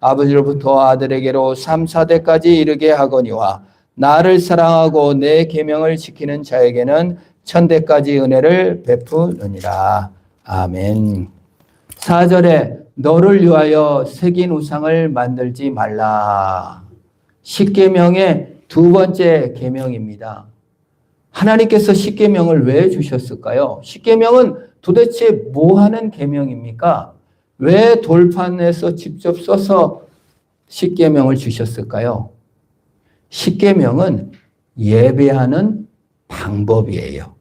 아버지로부터 아들에게로 3, 4대까지 이르게 하거니와 나를 사랑하고 내 계명을 지키는 자에게는 1000대까지 은혜를 베푸느니라. 아멘. 4절에 너를 위하여 새긴 우상을 만들지 말라. 10계명의 두 번째 계명입니다. 하나님께서 10계명을 왜 주셨을까요? 10계명은 도대체 뭐 하는 계명입니까? 왜 돌판에서 직접 써서 10계명을 주셨을까요? 10계명은 예배하는 방법이에요.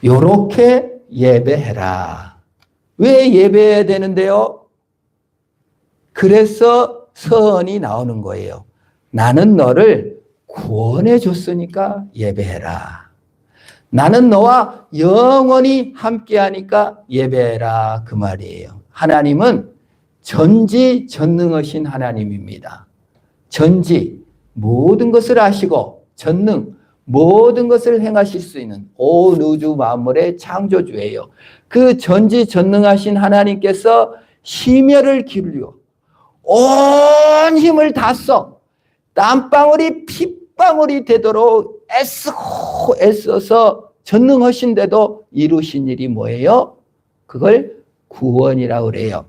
요렇게 예배해라. 왜 예배해야 되는데요? 그래서 서언이 나오는 거예요. 나는 너를 구원해 줬으니까 예배해라. 나는 너와 영원히 함께하니까 예배해라. 그 말이에요. 하나님은 전지전능하신 하나님입니다. 전지, 모든 것을 아시고 전능, 모든 것을 행하실 수 있는 온 우주 만물의 창조주예요. 그 전지전능하신 하나님께서 심혈을 기울여 온 힘을 다 써 땀방울이 핏방울이 되도록 애써서 전능하신데도 이루신 일이 뭐예요? 그걸 구원이라고 그래요.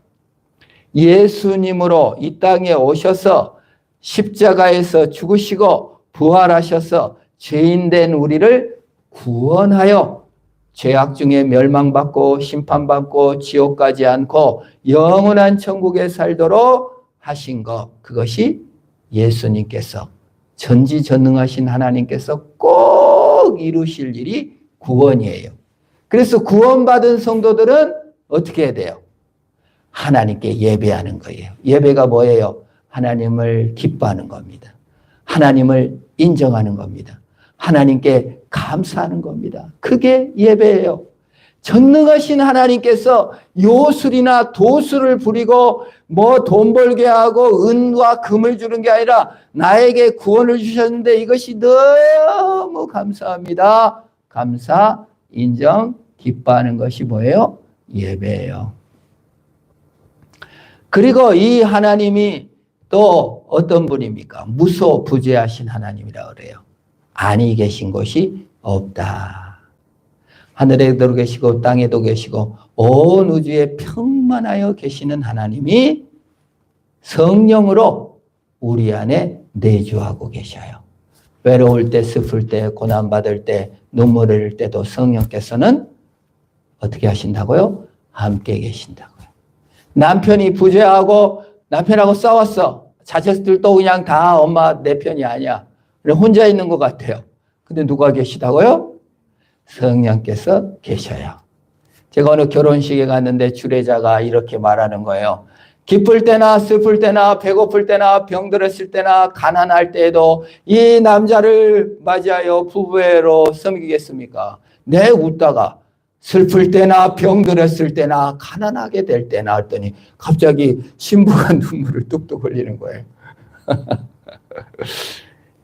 예수님으로 이 땅에 오셔서 십자가에서 죽으시고 부활하셔서 죄인된 우리를 구원하여 죄악 중에 멸망받고 심판받고 지옥 가지 않고 영원한 천국에 살도록 하신 것, 그것이 예수님께서 전지전능하신 하나님께서 꼭 이루실 일이 구원이에요. 그래서 구원받은 성도들은 어떻게 해야 돼요? 하나님께 예배하는 거예요. 예배가 뭐예요? 하나님을 기뻐하는 겁니다. 하나님을 인정하는 겁니다. 하나님께 감사하는 겁니다. 그게 예배예요. 전능하신 하나님께서 요술이나 도술을 부리고 뭐 돈 벌게 하고 은과 금을 주는 게 아니라 나에게 구원을 주셨는데 이것이 너무 감사합니다. 감사, 인정, 기뻐하는 것이 뭐예요? 예배예요. 그리고 이 하나님이 또 어떤 분입니까? 무소부재하신 하나님이라고 그래요. 아니 계신 곳이 없다. 하늘에도 계시고 땅에도 계시고 온 우주에 평만하여 계시는 하나님이 성령으로 우리 안에 내주하고 계셔요. 외로울 때, 슬플 때, 고난받을 때, 눈물 흘릴 때도 성령께서는 어떻게 하신다고요? 함께 계신다고요. 남편이 부재하고 남편하고 싸웠어. 자식들도 그냥 다 엄마 내 편이 아니야. 혼자 있는 것 같아요. 근데 누가 계시다고요? 성령께서 계셔요. 제가 어느 결혼식에 갔는데 주례자가 이렇게 말하는 거예요. 기쁠 때나 슬플 때나 배고플 때나 병들었을 때나 가난할 때에도 이 남자를 맞이하여 부부애로 섬기겠습니까? 네, 웃다가 슬플 때나 병들었을 때나 가난하게 될 때나 했더니 갑자기 신부가 눈물을 뚝뚝 흘리는 거예요.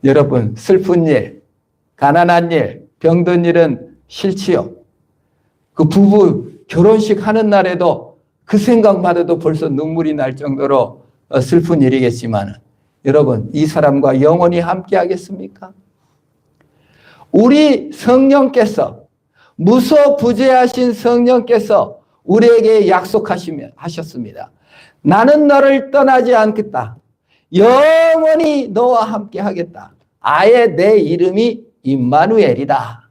여러분, 슬픈 일, 가난한 일, 병든 일은 싫지요. 그 부부 결혼식 하는 날에도 그 생각만 해도 벌써 눈물이 날 정도로 슬픈 일이겠지만 여러분, 이 사람과 영원히 함께 하겠습니까? 우리 성령께서, 무소부재하신 성령께서 우리에게 약속하셨습니다. 나는 너를 떠나지 않겠다. 영원히 너와 함께 하겠다. 아예 내 이름이 임마누엘이다.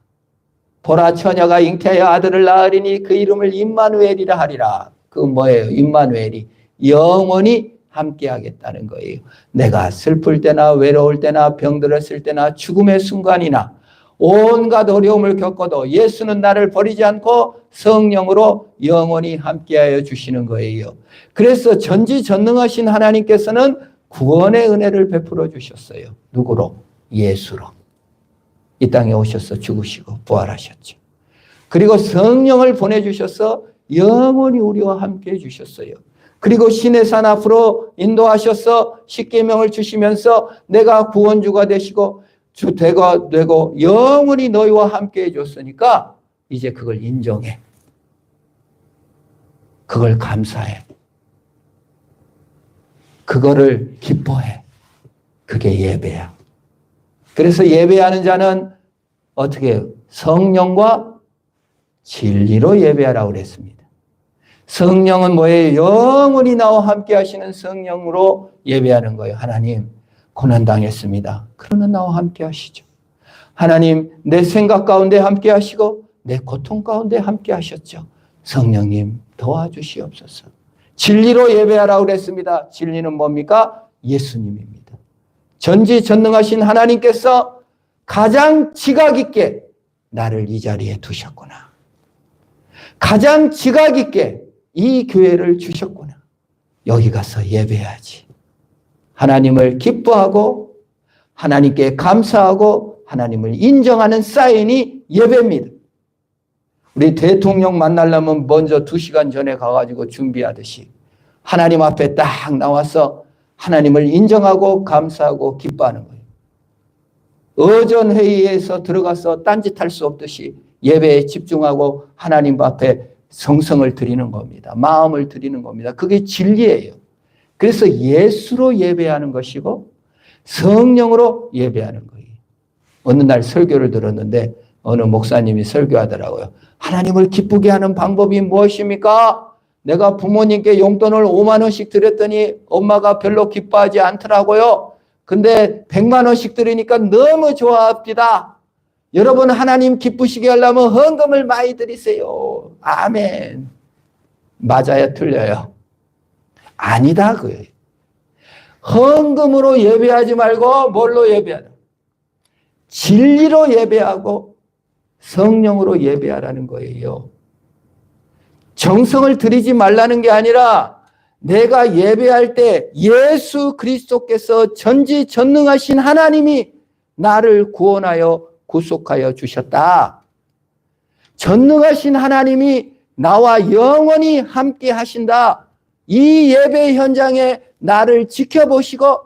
보라, 처녀가 잉태하여 아들을 낳으리니 그 이름을 임마누엘이라 하리라. 그 뭐예요? 임마누엘이 영원히 함께 하겠다는 거예요. 내가 슬플 때나 외로울 때나 병들었을 때나 죽음의 순간이나 온갖 어려움을 겪어도 예수는 나를 버리지 않고 성령으로 영원히 함께하여 주시는 거예요. 그래서 전지전능하신 하나님께서는 구원의 은혜를 베풀어 주셨어요. 누구로? 예수로. 이 땅에 오셔서 죽으시고 부활하셨죠. 그리고 성령을 보내주셔서 영원히 우리와 함께 해주셨어요. 그리고 신의 산 앞으로 인도하셔서 십계명을 주시면서 내가 구원주가 되시고 주대가 되고 영원히 너희와 함께 해줬으니까 이제 그걸 인정해. 그걸 감사해. 그거를 기뻐해. 그게 예배야. 그래서 예배하는 자는 어떻게 해요? 성령과 진리로 예배하라고 그랬습니다. 성령은 뭐예요? 영원히 나와 함께 하시는 성령으로 예배하는 거예요. 하나님, 고난당했습니다. 그러나 나와 함께 하시죠. 하나님, 내 생각 가운데 함께 하시고 내 고통 가운데 함께 하셨죠. 성령님, 도와주시옵소서. 진리로 예배하라고 그랬습니다. 진리는 뭡니까? 예수님입니다. 전지전능하신 하나님께서 가장 지각 있게 나를 이 자리에 두셨구나. 가장 지각 있게 이 교회를 주셨구나. 여기 가서 예배해야지. 하나님을 기뻐하고 하나님께 감사하고 하나님을 인정하는 사인이 예배입니다. 우리 대통령 만나려면 먼저 2시간 전에 가가지고 준비하듯이 하나님 앞에 딱 나와서 하나님을 인정하고 감사하고 기뻐하는 거예요. 어전회의에서 들어가서 딴짓할 수 없듯이 예배에 집중하고 하나님 앞에 성성을 드리는 겁니다. 마음을 드리는 겁니다. 그게 진리예요. 그래서 예수로 예배하는 것이고 성령으로 예배하는 거예요. 어느 날 설교를 들었는데 어느 목사님이 설교하더라고요. 하나님을 기쁘게 하는 방법이 무엇입니까? 내가 부모님께 용돈을 5만 원씩 드렸더니 엄마가 별로 기뻐하지 않더라고요. 근데 100만 원씩 드리니까 너무 좋아합니다. 여러분 하나님 기쁘시게 하려면 헌금을 많이 드리세요. 아멘. 맞아요? 틀려요? 아니다 그거예요. 헌금으로 예배하지 말고 뭘로 예배하라? 진리로 예배하고 성령으로 예배하라는 거예요. 정성을 들이지 말라는 게 아니라 내가 예배할 때 예수 그리스도께서 전지전능하신 하나님이 나를 구원하여 구속하여 주셨다. 전능하신 하나님이 나와 영원히 함께 하신다. 이 예배 현장에 나를 지켜보시고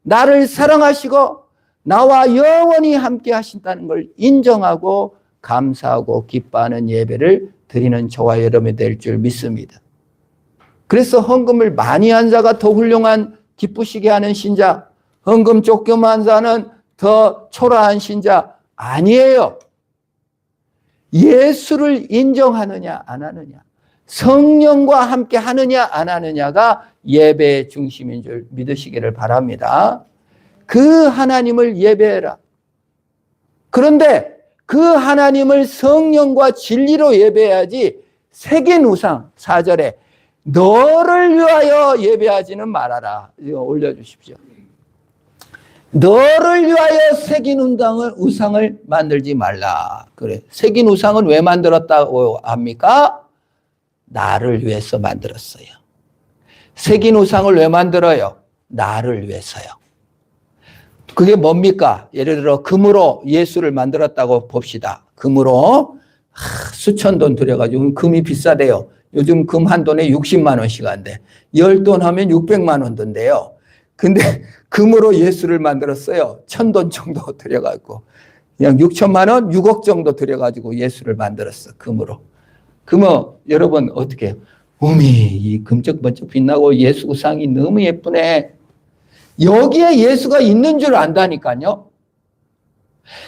나를 사랑하시고 나와 영원히 함께 하신다는 걸 인정하고 감사하고 기뻐하는 예배를 드리는 저와 여러분이 될 줄 믿습니다. 그래서 헌금을 많이 한 자가 더 훌륭한 기쁘시게 하는 신자, 헌금 조금 한 자는 더 초라한 신자 아니에요. 예수를 인정하느냐 안 하느냐, 성령과 함께 하느냐 안 하느냐가 예배의 중심인 줄 믿으시기를 바랍니다. 그 하나님을 예배해라. 그런데 그 하나님을 성령과 진리로 예배해야지 새긴 우상 4절에 너를 위하여 예배하지는 말아라. 이거 올려주십시오. 너를 위하여 새긴 우상을 만들지 말라. 그래. 새긴 우상은 왜 만들었다고 합니까? 나를 위해서 만들었어요. 새긴 우상을 왜 만들어요? 나를 위해서요. 그게 뭡니까? 예를 들어 금으로 예수를 만들었다고 봅시다. 금으로 수천 돈 들여가지고 금이 비싸대요. 요즘 금 한 돈에 60만 원씩 한대. 10돈 하면 600만 원 든대요. 근데 금으로 예수를 만들었어요. 1000돈 정도 들여가지고 그냥 6천만 원, 6억 정도 들여가지고 예수를 만들었어. 금으로. 그러면 여러분 어떻게 해요? 어미 이 금쩍번쩍 빛나고 예수 우상이 너무 예쁘네. 여기에 예수가 있는 줄 안다니까요.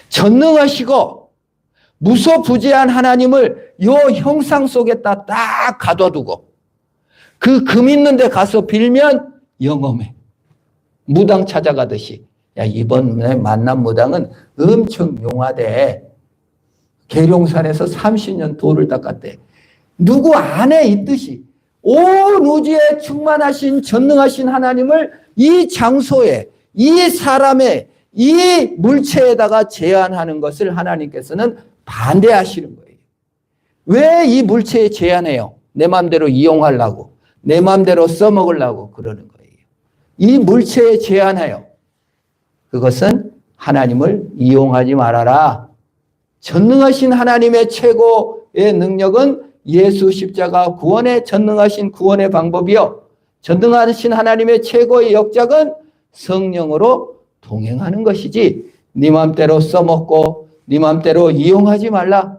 전능하시고 무소부재한 하나님을 요 형상 속에다 딱 가둬두고 그 금 있는 데 가서 빌면 영험해. 무당 찾아가듯이. 야, 이번에 만난 무당은 엄청 용하대. 계룡산에서 30년 돌을 닦았대. 누구 안에 있듯이 온 우주에 충만하신 전능하신 하나님을 이 장소에, 이 사람의, 이 물체에다가 제한하는 것을 하나님께서는 반대하시는 거예요. 왜 이 물체에 제한해요? 내 마음대로 이용하려고, 내 마음대로 써먹으려고 그러는 거예요. 이 물체에 제한해요. 그것은 하나님을 이용하지 말아라. 전능하신 하나님의 최고의 능력은 예수 십자가 구원의 전능하신 구원의 방법이요. 전능하신 하나님의 최고의 역작은 성령으로 동행하는 것이지 네 마음대로 써먹고 네 마음대로 이용하지 말라.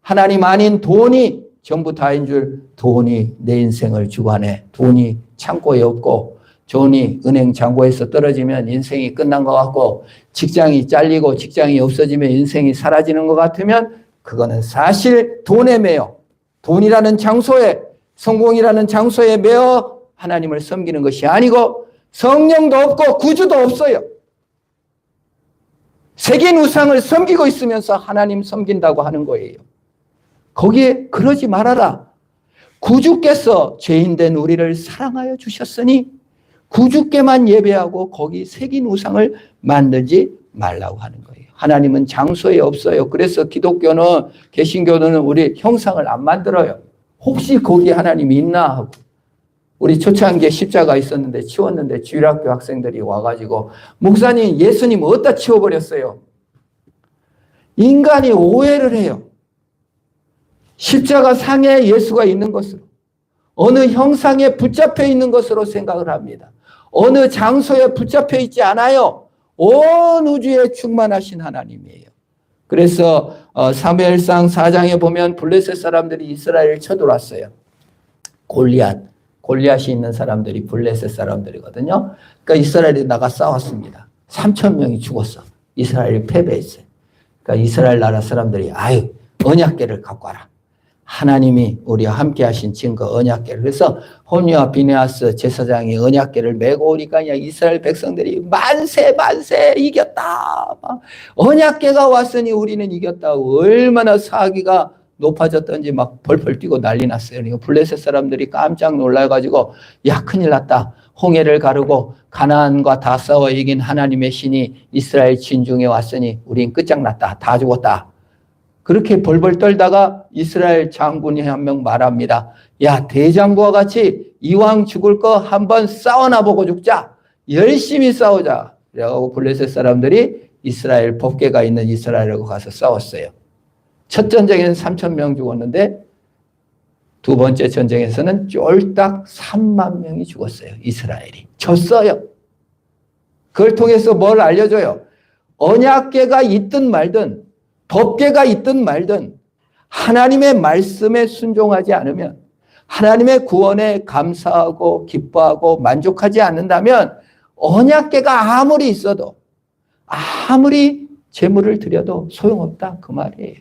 하나님 아닌 돈이 전부 다인 줄 돈이 내 인생을 주관해. 돈이 창고에 없고 존이 은행 잔고에서 떨어지면 인생이 끝난 것 같고 직장이 잘리고 직장이 없어지면 인생이 사라지는 것 같으면 그거는 사실 돈에 매여 돈이라는 장소에 성공이라는 장소에 매여 하나님을 섬기는 것이 아니고 성령도 없고 구주도 없어요. 새긴 우상을 섬기고 있으면서 하나님 섬긴다고 하는 거예요. 거기에 그러지 말아라. 구주께서 죄인된 우리를 사랑하여 주셨으니 구주께만 예배하고 거기 새긴 우상을 만들지 말라고 하는 거예요. 하나님은 장소에 없어요. 그래서 기독교는 개신교는 우리 형상을 안 만들어요. 혹시 거기 하나님이 있나 하고. 우리 초창기에 십자가 있었는데 치웠는데 주일학교 학생들이 와가지고 목사님 예수님 어디다 치워버렸어요? 인간이 오해를 해요. 십자가 상에 예수가 있는 것으로 어느 형상에 붙잡혀 있는 것으로 생각을 합니다. 어느 장소에 붙잡혀 있지 않아요. 온 우주에 충만하신 하나님이에요. 그래서 사무엘상 4장에 보면 블레셋 사람들이 이스라엘을 쳐들어왔어요. 골리앗이 있는 사람들이 블레셋 사람들이거든요. 그러니까 이스라엘이 나가 싸웠습니다. 3,000명이 죽었어. 이스라엘이 패배했어요. 그러니까 이스라엘 나라 사람들이 아유 언약궤를 갖고 와라. 하나님이 우리와 함께 하신 증거 언약궤를. 그래서 호니와 비네아스 제사장이 언약궤를 메고 오니까 그냥 이스라엘 백성들이 만세 이겼다. 언약궤가 왔으니 우리는 이겼다고 얼마나 사기가 높아졌던지 막 벌벌 뛰고 난리 났어요. 그러니까 블레셋 사람들이 깜짝 놀라가지고 야 큰일 났다. 홍해를 가르고 가나안과 다 싸워 이긴 하나님의 신이 이스라엘 진중에 왔으니 우린 끝장났다. 다 죽었다. 그렇게 벌벌 떨다가 이스라엘 장군이 한 명 말합니다. 야 대장부와 같이 이왕 죽을 거 한번 싸워나 보고 죽자. 열심히 싸우자. 그래가지고 블레셋 사람들이 이스라엘 법궤가 있는 이스라엘하고 가서 싸웠어요. 첫 전쟁에는 3,000명 죽었는데 두 번째 전쟁에서는 쫄딱 3만 명이 죽었어요. 이스라엘이. 졌어요. 그걸 통해서 뭘 알려줘요? 언약궤가 있든 말든 법궤가 있든 말든 하나님의 말씀에 순종하지 않으면 하나님의 구원에 감사하고 기뻐하고 만족하지 않는다면 언약궤가 아무리 있어도 아무리 제물을 드려도 소용없다 그 말이에요.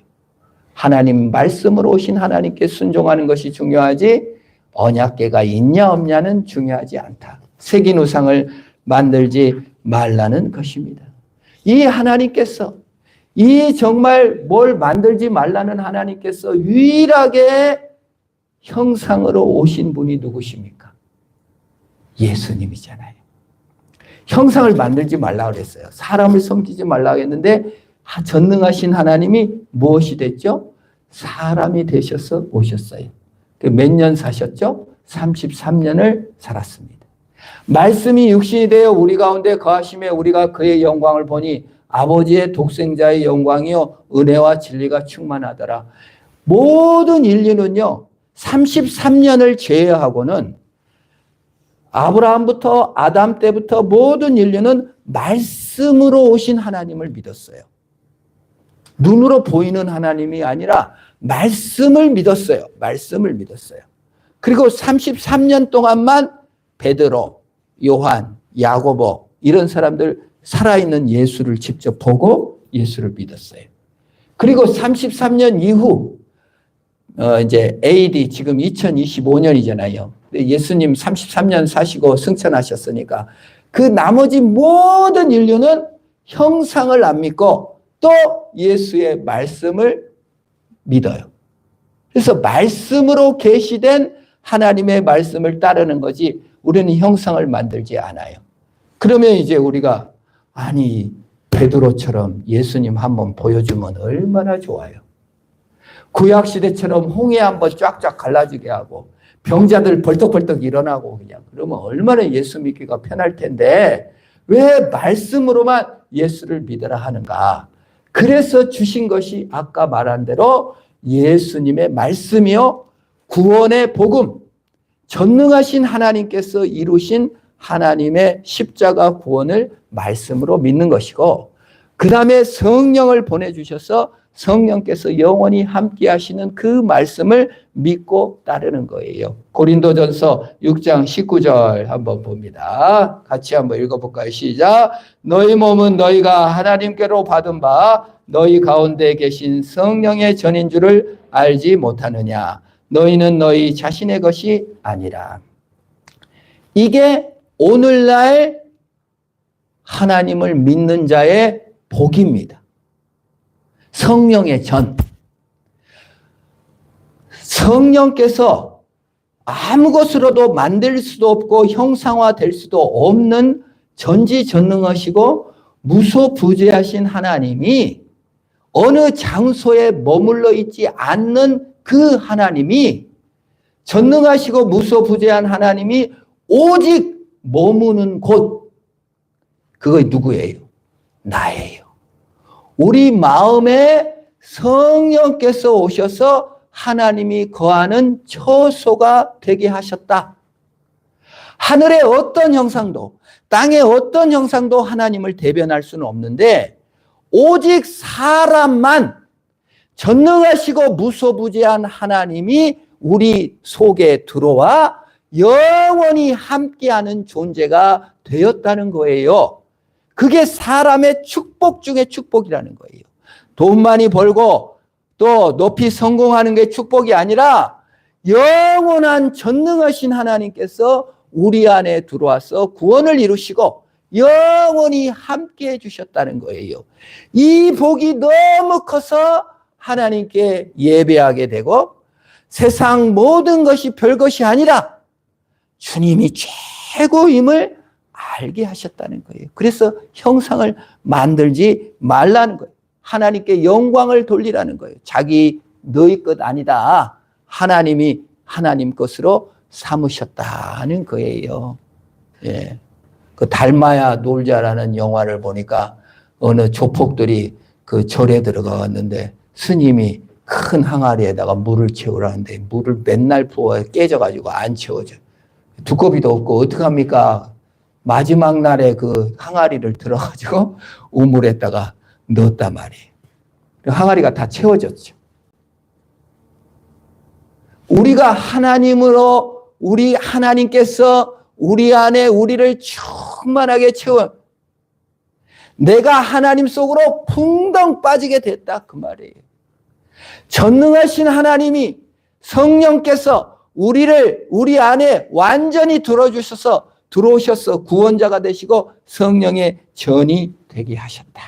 하나님 말씀으로 오신 하나님께 순종하는 것이 중요하지 언약궤가 있냐 없냐는 중요하지 않다. 새긴 우상을 만들지 말라는 것입니다. 이 하나님께서 이 정말 뭘 만들지 말라는 하나님께서 유일하게 형상으로 오신 분이 누구십니까? 예수님이잖아요. 형상을 만들지 말라고 그랬어요. 사람을 섬기지 말라고 했는데 전능하신 하나님이 무엇이 됐죠? 사람이 되셔서 오셨어요. 몇 년 사셨죠? 33년을 살았습니다. 말씀이 육신이 되어 우리 가운데 거하심에 우리가 그의 영광을 보니 아버지의 독생자의 영광이요 은혜와 진리가 충만하더라. 모든 인류는요 33년을 제외하고는 아브라함부터 아담 때부터 모든 인류는 말씀으로 오신 하나님을 믿었어요. 눈으로 보이는 하나님이 아니라 말씀을 믿었어요. 말씀을 믿었어요. 그리고 33년 동안만 베드로, 요한, 야고보 이런 사람들 살아있는 예수를 직접 보고 예수를 믿었어요. 그리고 33년 이후 이제 AD 지금 2025년이잖아요. 예수님 33년 사시고 승천하셨으니까 그 나머지 모든 인류는 형상을 안 믿고 또 예수의 말씀을 믿어요. 그래서 말씀으로 계시된 하나님의 말씀을 따르는 거지 우리는 형상을 만들지 않아요. 그러면 이제 우리가 아니 베드로처럼 예수님 한번 보여주면 얼마나 좋아요. 구약시대처럼 홍해 한번 쫙쫙 갈라지게 하고 병자들 벌떡벌떡 일어나고 그냥 그러면 얼마나 예수 믿기가 편할 텐데 왜 말씀으로만 예수를 믿으라 하는가. 그래서 주신 것이 아까 말한 대로 예수님의 말씀이요 구원의 복음 전능하신 하나님께서 이루신 하나님의 십자가 구원을 말씀으로 믿는 것이고 그 다음에 성령을 보내주셔서 성령께서 영원히 함께 하시는 그 말씀을 믿고 따르는 거예요. 고린도전서 6장 19절 한번 봅니다. 같이 한번 읽어볼까요? 시작. 너희 몸은 너희가 하나님께로 받은 바 너희 가운데 계신 성령의 전인 줄을 알지 못하느냐. 너희는 너희 자신의 것이 아니라. 이게 오늘날 하나님을 믿는 자의 복입니다. 성령의 전. 성령께서 아무 것으로도 만들 수도 없고 형상화될 수도 없는 전지전능하시고 무소부재하신 하나님이 어느 장소에 머물러 있지 않는 그 하나님이, 전능하시고 무소부재한 하나님이 오직 머무는 곳, 그거 누구예요? 나예요. 우리 마음에 성령께서 오셔서 하나님이 거하는 처소가 되게 하셨다. 하늘의 어떤 형상도, 땅의 어떤 형상도 하나님을 대변할 수는 없는데 오직 사람만, 전능하시고 무소부재한 하나님이 우리 속에 들어와 영원히 함께하는 존재가 되었다는 거예요. 그게 사람의 축복 중에 축복이라는 거예요. 돈 많이 벌고 또 높이 성공하는 게 축복이 아니라 영원한 전능하신 하나님께서 우리 안에 들어와서 구원을 이루시고 영원히 함께 해주셨다는 거예요. 이 복이 너무 커서 하나님께 예배하게 되고 세상 모든 것이 별것이 아니라 주님이 최고임을 알게 하셨다는 거예요. 그래서 형상을 만들지 말라는 거예요. 하나님께 영광을 돌리라는 거예요. 자기 너희 것 아니다. 하나님이 하나님 것으로 삼으셨다는 거예요. 예. 그 닮아야 놀자라는 영화를 보니까 어느 조폭들이 그 절에 들어갔는데 스님이 큰 항아리에다가 물을 채우라는데 물을 맨날 부어 깨져가지고 안 채워져. 두꺼비도 없고 어떡합니까? 마지막 날에 그 항아리를 들어가지고 우물에다가 넣었단 말이에요. 항아리가 다 채워졌죠. 우리가 하나님으로, 우리 하나님께서 우리 안에 우리를 충만하게 채워 내가 하나님 속으로 풍덩 빠지게 됐다 그 말이에요. 전능하신 하나님이 성령께서 우리 안에 완전히 들어오셔서 구원자가 되시고 성령의 전이 되게 하셨다.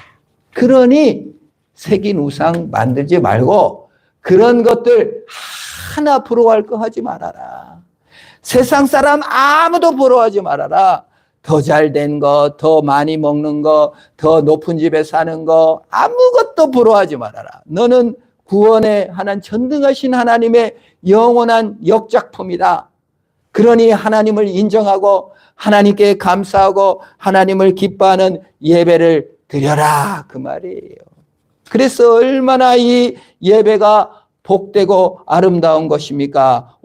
그러니 새긴 우상 만들지 말고 그런 것들 하나 부러워할 거 하지 말아라. 세상 사람 아무도 부러워하지 말아라. 더 잘된 거, 더 많이 먹는 거, 더 높은 집에 사는 거 아무것도 부러워하지 말아라. 너는 구원에 하나님 전능하신 하나님의 영원한 역작품이다. 그러니 하나님을 인정하고 하나님께 감사하고 하나님을 기뻐하는 예배를 드려라 그 말이에요. 그래서 얼마나 이 예배가 복되고 아름다운 것입니까?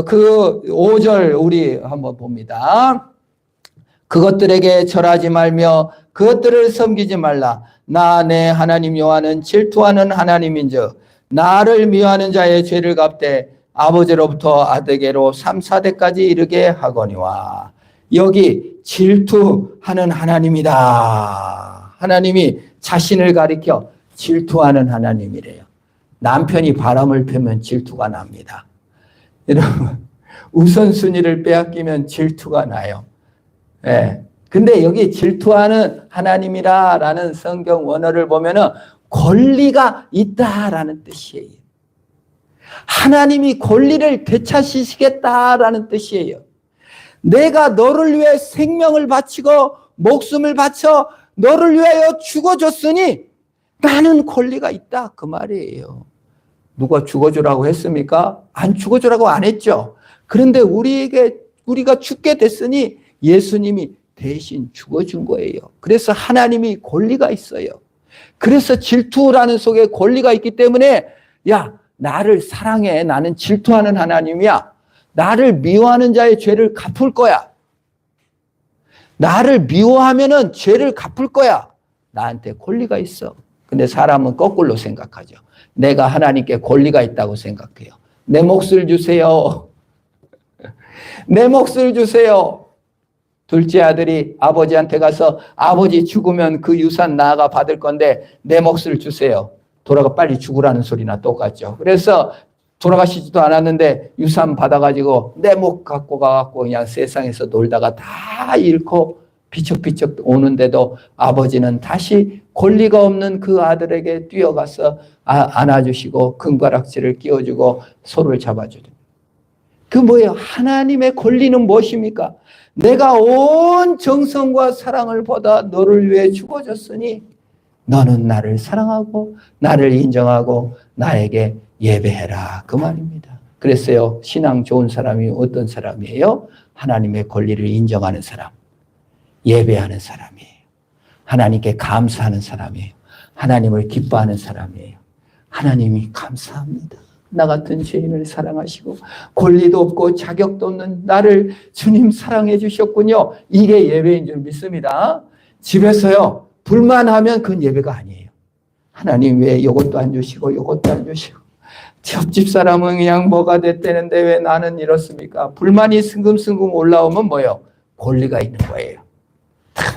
그 5절 우리 한번 봅니다. 그것들에게 절하지 말며 그것들을 섬기지 말라. 나 내 하나님 여호와는 질투하는 하나님인즉 나를 미워하는 자의 죄를 갚되 아버지로부터 아들에게로 3, 4대까지 이르게 하거니와. 여기 질투하는 하나님이다. 하나님이 자신을 가리켜 질투하는 하나님이래요. 남편이 바람을 피우면 질투가 납니다. 여러분, 우선순위를 빼앗기면 질투가 나요. 예. 근데 여기 질투하는 하나님이라는 성경 원어를 보면은 권리가 있다라는 뜻이에요. 하나님이 권리를 되찾으시겠다라는 뜻이에요. 내가 너를 위해 생명을 바치고 목숨을 바쳐 너를 위하여 죽어줬으니 나는 권리가 있다 그 말이에요. 누가 죽어주라고 했습니까? 안 죽어주라고 안 했죠. 그런데 우리가 죽게 됐으니 예수님이 대신 죽어준 거예요. 그래서 하나님이 권리가 있어요. 그래서 질투라는 속에 권리가 있기 때문에 야, 나를 사랑해. 나는 질투하는 하나님이야. 나를 미워하는 자의 죄를 갚을 거야. 나를 미워하면은 죄를 갚을 거야. 나한테 권리가 있어. 근데 사람은 거꾸로 생각하죠. 내가 하나님께 권리가 있다고 생각해요. 내 몫을 주세요. 내 몫을 주세요. 둘째 아들이 아버지한테 가서 아버지 죽으면 그 유산 나가 받을 건데 내 몫을 주세요. 돌아가 빨리 죽으라는 소리나 똑같죠. 그래서 돌아가시지도 않았는데 유산 받아가지고 내 몫 갖고 가갖고 그냥 세상에서 놀다가 다 잃고 비척비척 오는데도 아버지는 다시 권리가 없는 그 아들에게 뛰어가서 안아주시고 금가락지를 끼워주고 손을 잡아주죠. 그 뭐예요? 하나님의 권리는 무엇입니까? 내가 온 정성과 사랑을 보다 너를 위해 죽어졌으니 너는 나를 사랑하고 나를 인정하고 나에게 예배해라. 그 말입니다. 그랬어요. 신앙 좋은 사람이 어떤 사람이에요? 하나님의 권리를 인정하는 사람, 예배하는 사람이에요. 하나님께 감사하는 사람이에요. 하나님을 기뻐하는 사람이에요. 하나님이 감사합니다. 나 같은 죄인을 사랑하시고 권리도 없고 자격도 없는 나를 주님 사랑해 주셨군요. 이게 예배인 줄 믿습니다. 집에서요 불만하면 그건 예배가 아니에요. 하나님 왜 이것도 안 주시고 이것도 안 주시고 옆집 사람은 그냥 뭐가 됐다는데 왜 나는 이렇습니까? 불만이 승금승금 올라오면 뭐예요? 권리가 있는 거예요.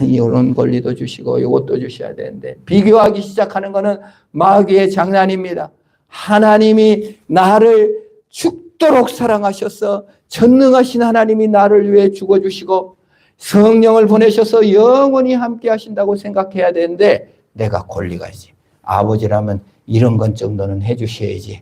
이런 권리도 주시고 이것도 주셔야 되는데 비교하기 시작하는 것은 마귀의 장난입니다. 하나님이 나를 죽도록 사랑하셔서 전능하신 하나님이 나를 위해 죽어주시고 성령을 보내셔서 영원히 함께 하신다고 생각해야 되는데 내가 권리가 있지. 아버지라면 이런 건 정도는 해주셔야지.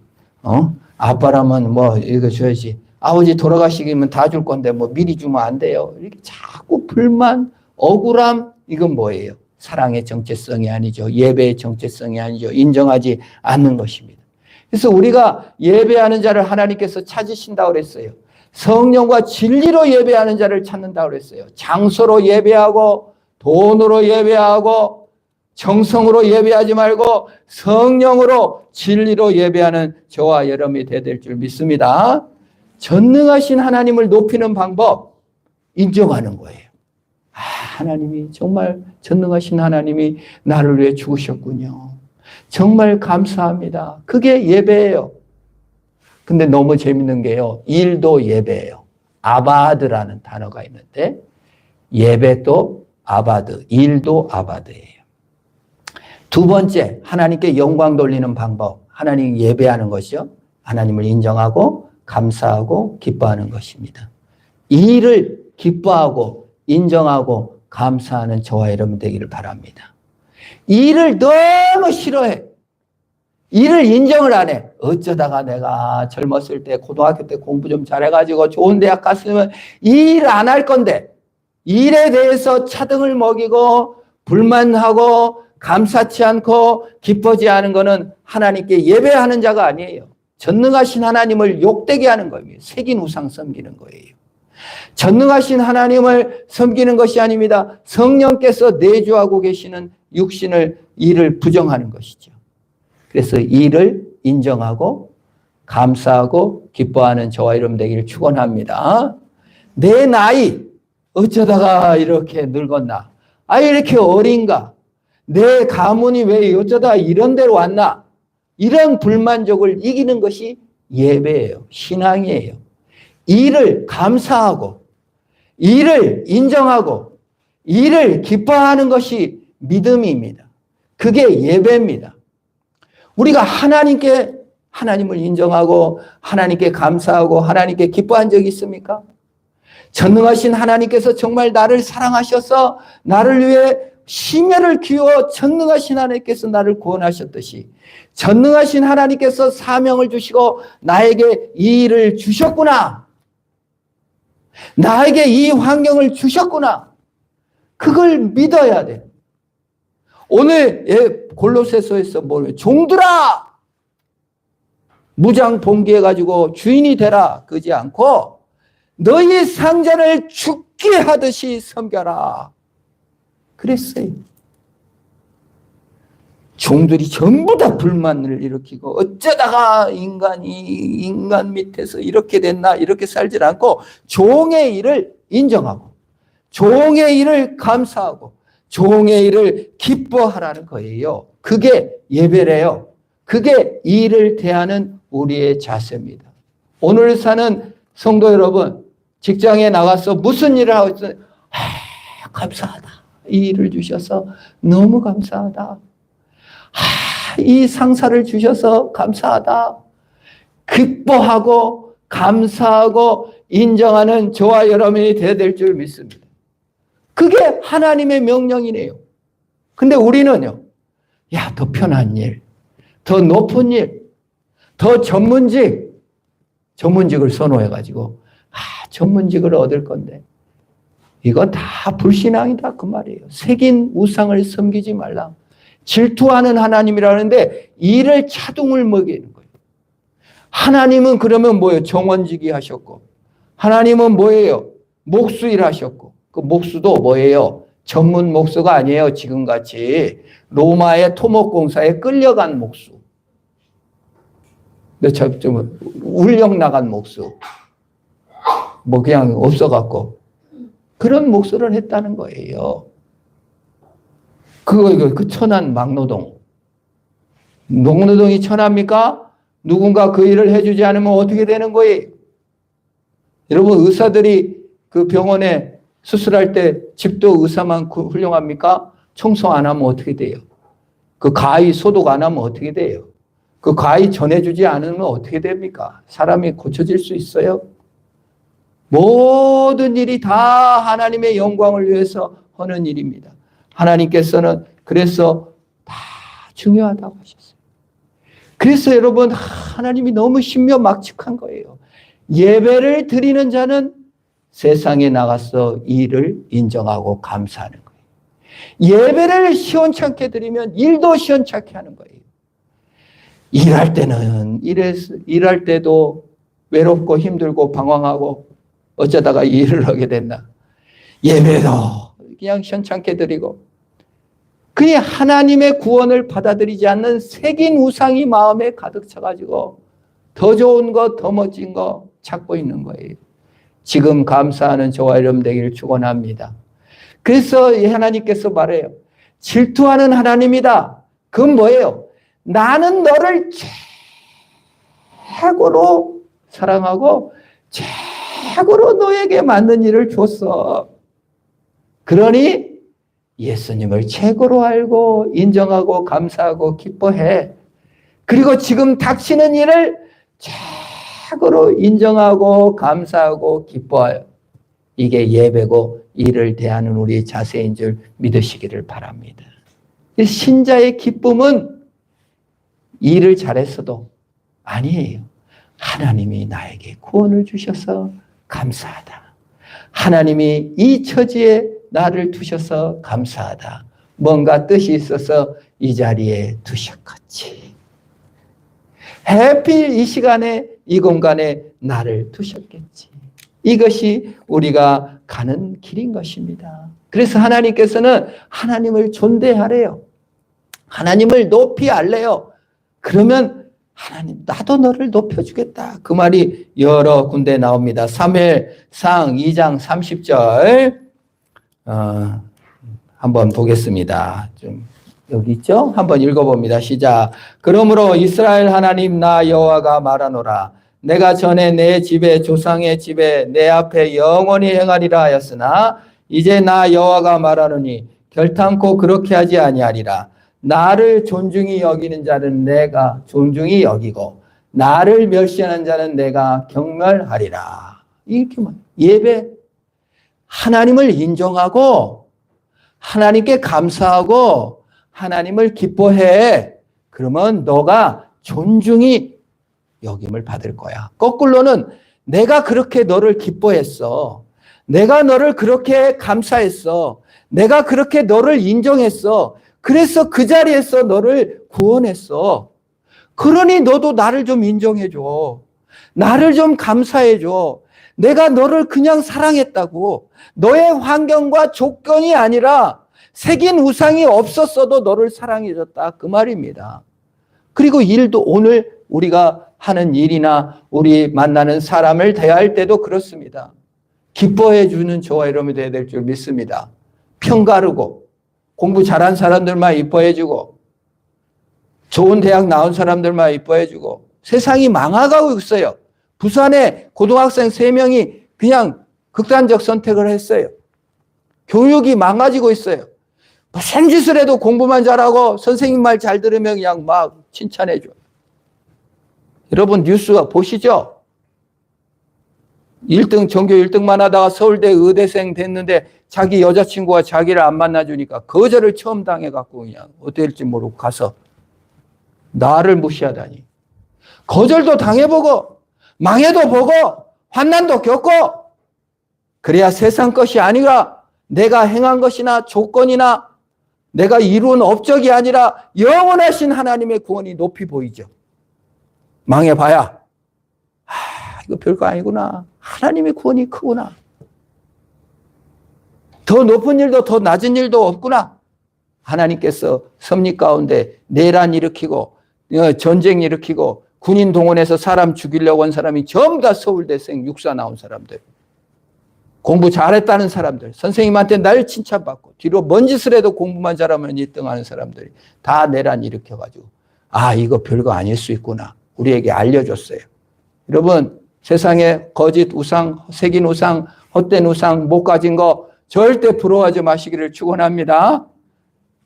아빠라면 뭐 이거 줘야지. 아버지 돌아가시기면 다 줄 건데 뭐 미리 주면 안 돼요. 이렇게 자꾸 불만, 억울함, 이건 뭐예요? 사랑의 정체성이 아니죠. 예배의 정체성이 아니죠. 인정하지 않는 것입니다. 그래서 우리가 예배하는 자를 하나님께서 찾으신다고 그랬어요. 성령과 진리로 예배하는 자를 찾는다고 그랬어요. 장소로 예배하고 돈으로 예배하고 정성으로 예배하지 말고 성령으로 진리로 예배하는 저와 여러분이 될 줄 믿습니다. 전능하신 하나님을 높이는 방법 인정하는 거예요. 하나님이 정말 전능하신 하나님이 나를 위해 죽으셨군요. 정말 감사합니다. 그게 예배예요. 근데 너무 재밌는 게요. 일도 예배예요. 아바드라는 단어가 있는데 예배도 아바드, 일도 아바드예요. 두 번째, 하나님께 영광 돌리는 방법. 하나님 예배하는 것이요. 하나님을 인정하고 감사하고 기뻐하는 것입니다. 이 일을 기뻐하고 인정하고 감사하는 저와 여러분 되기를 바랍니다. 이 일을 너무 싫어해. 일을 인정을 안 해. 어쩌다가 내가 젊었을 때 고등학교 때 공부 좀 잘해가지고 좋은 대학 갔으면 이 일 안 할 건데 일에 대해서 차등을 먹이고 불만하고 감사치 않고 기뻐지 않은 것은 하나님께 예배하는 자가 아니에요. 전능하신 하나님을 욕되게 하는 거예요. 새긴 우상 섬기는 거예요. 전능하신 하나님을 섬기는 것이 아닙니다. 성령께서 내주하고 계시는 육신을 일을 부정하는 것이죠. 그래서 일을 인정하고 감사하고 기뻐하는 저와 여러분 되기를 축원합니다. 내 나이 어쩌다가 이렇게 늙었나? 이렇게 어린가? 내 가문이 왜 어쩌다 이런 데로 왔나? 이런 불만족을 이기는 것이 예배예요. 신앙이에요. 일을 감사하고 일을 인정하고 일을 기뻐하는 것이 믿음입니다. 그게 예배입니다. 우리가 하나님을 인정하고 하나님께 감사하고 하나님께 기뻐한 적이 있습니까? 전능하신 하나님께서 정말 나를 사랑하셔서 나를 위해 심혈을 기워 전능하신 하나님께서 나를 구원하셨듯이 전능하신 하나님께서 사명을 주시고 나에게 이 일을 주셨구나. 나에게 이 환경을 주셨구나. 그걸 믿어야 돼. 오늘 골로새서에서 뭐예요? 종들아! 무장 봉기해가지고 주인이 되라. 그러지 않고 너희 상전을 죽게 하듯이 섬겨라. 그랬어요. 종들이 전부 다 불만을 일으키고 어쩌다가 인간 밑에서 이렇게 됐나 이렇게 살지 않고 종의 일을 인정하고 종의 일을 감사하고 종의 일을 기뻐하라는 거예요. 그게 예배래요. 그게 일을 대하는 우리의 자세입니다. 오늘 사는 성도 여러분, 직장에 나가서 무슨 일을 하고 있어요? 감사하다. 이 일을 주셔서 너무 감사하다. 이 상사를 주셔서 감사하다. 기뻐하고 감사하고 인정하는 저와 여러분이 되어야 될 줄 믿습니다. 그게 하나님의 명령이네요. 근데 우리는요, 야, 더 편한 일, 더 높은 일, 더 전문직을 선호해가지고, 전문직을 얻을 건데, 이거 다 불신앙이다. 그 말이에요. 새긴 우상을 섬기지 말라. 질투하는 하나님이라는데, 일을 차둥을 먹이는 거예요. 하나님은 그러면 뭐예요? 정원지기 하셨고, 하나님은 뭐예요? 목수일 하셨고, 그 목수도 뭐예요? 전문 목수가 아니에요. 지금같이 로마의 토목공사에 끌려간 목수. 좀 울령 나간 목수. 뭐 그냥 없어갖고. 그런 목수를 했다는 거예요. 그 천한 막노동. 농노동이 천합니까? 누군가 그 일을 해주지 않으면 어떻게 되는 거예요? 여러분, 의사들이 그 병원에 수술할 때 집도 의사만 훌륭합니까? 청소 안 하면 어떻게 돼요? 그 가위 소독 안 하면 어떻게 돼요? 그 가위 전해주지 않으면 어떻게 됩니까? 사람이 고쳐질 수 있어요? 모든 일이 다 하나님의 영광을 위해서 하는 일입니다. 하나님께서는 그래서 다 중요하다고 하셨어요. 그래서 여러분, 하나님이 너무 신묘막측한 거예요. 예배를 드리는 자는 세상에 나가서 일을 인정하고 감사하는 거예요. 예배를 시원찮게 드리면 일도 시원찮게 하는 거예요. 일할 때는 일할 때도 외롭고 힘들고 방황하고 어쩌다가 일을 하게 됐나. 예배도 그냥 시원찮게 드리고 그냥 하나님의 구원을 받아들이지 않는 새긴 우상이 마음에 가득 차가지고 더 좋은 거, 더 멋진 거 찾고 있는 거예요. 지금 감사하는 저와 여러분 되기를 축원합니다. 그래서 하나님께서 말해요. 질투하는 하나님이다. 그건 뭐예요? 나는 너를 최고로 사랑하고 최고로 너에게 맞는 일을 줬어. 그러니 예수님을 최고로 알고 인정하고 감사하고 기뻐해. 그리고 지금 닥치는 일을 최고로 인정하고 감사하고 기뻐해요. 이게 예배고 일을 대하는 우리의 자세인 줄 믿으시기를 바랍니다. 신자의 기쁨은 일을 잘했어도 아니에요. 하나님이 나에게 구원을 주셔서 감사하다. 하나님이 이 처지에 나를 두셔서 감사하다. 뭔가 뜻이 있어서 이 자리에 두셨겠지. 하필 이 시간에 이 공간에 나를 두셨겠지. 이것이 우리가 가는 길인 것입니다. 그래서 하나님께서는 하나님을 존대하래요. 하나님을 높이 알래요. 그러면 하나님 나도 너를 높여주겠다. 그 말이 여러 군데 나옵니다. 사무엘상 2장 30절 한번 보겠습니다. 좀 여기 있죠? 한번 읽어봅니다. 시작. 그러므로 이스라엘 하나님 나 여호와가 말하노라. 내가 전에 내 집에 조상의 집에 내 앞에 영원히 행하리라 하였으나 이제 나 여호와가 말하노니 결탄코 그렇게 하지 아니하리라. 나를 존중히 여기는 자는 내가 존중히 여기고 나를 멸시하는 자는 내가 경멸하리라. 이렇게만 예배 하나님을 인정하고 하나님께 감사하고 하나님을 기뻐해. 그러면 너가 존중이 여김을 받을 거야. 거꾸로는 내가 그렇게 너를 기뻐했어. 내가 너를 그렇게 감사했어. 내가 그렇게 너를 인정했어. 그래서 그 자리에서 너를 구원했어. 그러니 너도 나를 좀 인정해줘. 나를 좀 감사해줘. 내가 너를 그냥 사랑했다고. 너의 환경과 조건이 아니라 새긴 우상이 없었어도 너를 사랑해줬다. 그 말입니다. 그리고 일도 오늘 우리가 하는 일이나 우리 만나는 사람을 대할 때도 그렇습니다. 기뻐해 주는 저와 여러분이 되어야 될 줄 믿습니다. 편가르고 공부 잘한 사람들만 이뻐해주고 좋은 대학 나온 사람들만 이뻐해주고 세상이 망해가고 있어요. 부산에 고등학생 3명이 그냥 극단적 선택을 했어요. 교육이 망가지고 있어요. 무슨 짓을 해도 공부만 잘하고 선생님 말 잘 들으면 그냥 막 칭찬해줘. 여러분 뉴스 보시죠? 1등, 전교 1등만 하다가 서울대 의대생 됐는데 자기 여자친구가 자기를 안 만나주니까 거절을 처음 당해갖고 그냥 어떻게 될지 모르고 가서 나를 무시하다니. 거절도 당해보고 망해도 보고 환난도 겪고 그래야 세상 것이 아니라 내가 행한 것이나 조건이나 내가 이룬 업적이 아니라 영원하신 하나님의 구원이 높이 보이죠. 망해봐야 이거 별거 아니구나. 하나님의 구원이 크구나. 더 높은 일도 더 낮은 일도 없구나. 하나님께서 섭리 가운데 내란 일으키고 전쟁 일으키고 군인 동원해서 사람 죽이려고 한 사람이 전부 다 서울대생 육사 나온 사람들. 공부 잘했다는 사람들. 선생님한테 날 칭찬받고 뒤로 뭔 짓을 해도 공부만 잘하면 1등 하는 사람들이 다 내란 일으켜가지고 이거 별거 아닐 수 있구나. 우리에게 알려줬어요. 여러분 세상에 거짓 우상, 새긴 우상, 헛된 우상, 못 가진 거 절대 부러워하지 마시기를 축원합니다.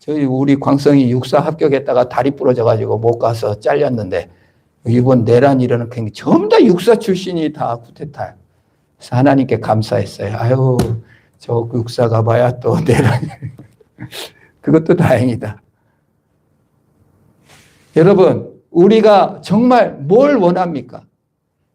우리 광성이 육사 합격했다가 다리 부러져가지고 못 가서 잘렸는데 이번 내란 일어나는 전부 다 육사 출신이 다 쿠데타예요. 그래서 하나님께 감사했어요. 아유, 저 육사 가봐야 또 내란 그것도 다행이다. 여러분, 우리가 정말 뭘 원합니까?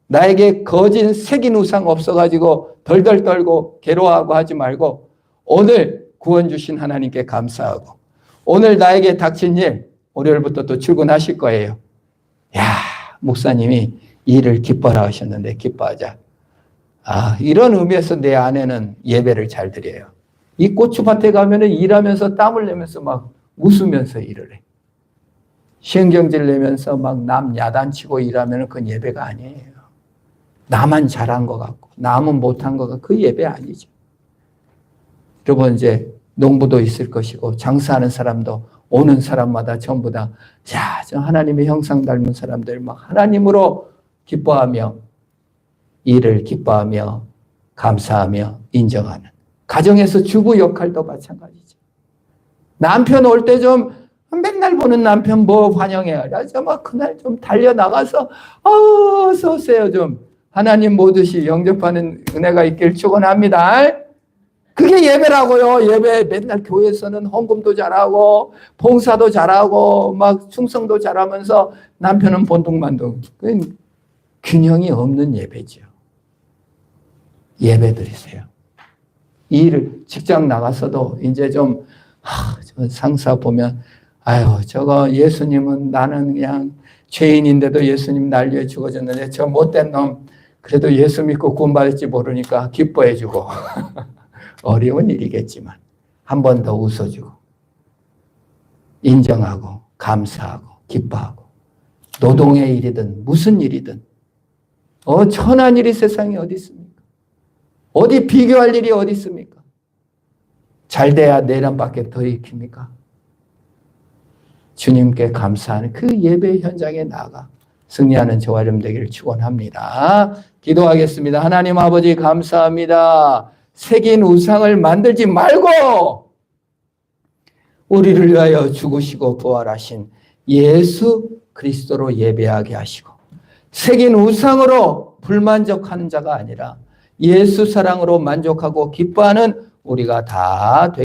나에게 거짓 새긴 우상 없어가지고 덜덜 떨고 괴로워하고 하지 말고 오늘 구원 주신 하나님께 감사하고 오늘 나에게 닥친 일 월요일부터 또 출근하실 거예요. 야, 목사님이 일을 기뻐라 하셨는데 기뻐하자. 이런 의미에서 내 아내는 예배를 잘 드려요. 이 고추밭에 가면은 일하면서 땀을 내면서 막 웃으면서 일을 해. 신경질 내면서 막 남 야단치고 일하면은 그건 예배가 아니에요. 나만 잘한 것 같고 남은 못한 것 같고 그 예배 아니죠. 여러분 이제 농부도 있을 것이고 장사하는 사람도 오는 사람마다 전부 다 저 하나님의 형상 닮은 사람들 막 하나님으로 기뻐하며 일을 기뻐하며 감사하며 인정하는 가정에서 주부 역할도 마찬가지죠. 남편 올 때 좀 맨날 보는 남편 뭐 환영해요. 막 그날 좀 달려나가서 어서 오세요 좀. 하나님 모듯이 영접하는 은혜가 있길 축원합니다. 그게 예배라고요. 예배 맨날 교회에서는 헌금도 잘하고 봉사도 잘하고 막 충성도 잘하면서 남편은 본동만동. 그건 균형이 없는 예배죠. 예배 드리세요. 일 직장 나가서도 이제 좀 저 상사 보면 저거 예수님은 나는 그냥 죄인인데도 예수님 날 위해 죽어졌는데 저 못된 놈 그래도 예수 믿고 구원받을지 모르니까 기뻐해주고 어려운 일이겠지만 한 번 더 웃어주고 인정하고 감사하고 기뻐하고 노동의 일이든 무슨 일이든 천한 일이 세상에 어디 있습니까? 어디 비교할 일이 어디 있습니까? 잘 돼야 내란밖에 더 익힙니까? 주님께 감사하는 그 예배 현장에 나가 승리하는 저와 여러분 되기를 축원합니다. 기도하겠습니다. 하나님 아버지 감사합니다. 새긴 우상을 만들지 말고 우리를 위하여 죽으시고 부활하신 예수 그리스도로 예배하게 하시고 새긴 우상으로 불만족하는 자가 아니라 예수 사랑으로 만족하고 기뻐하는 우리가 다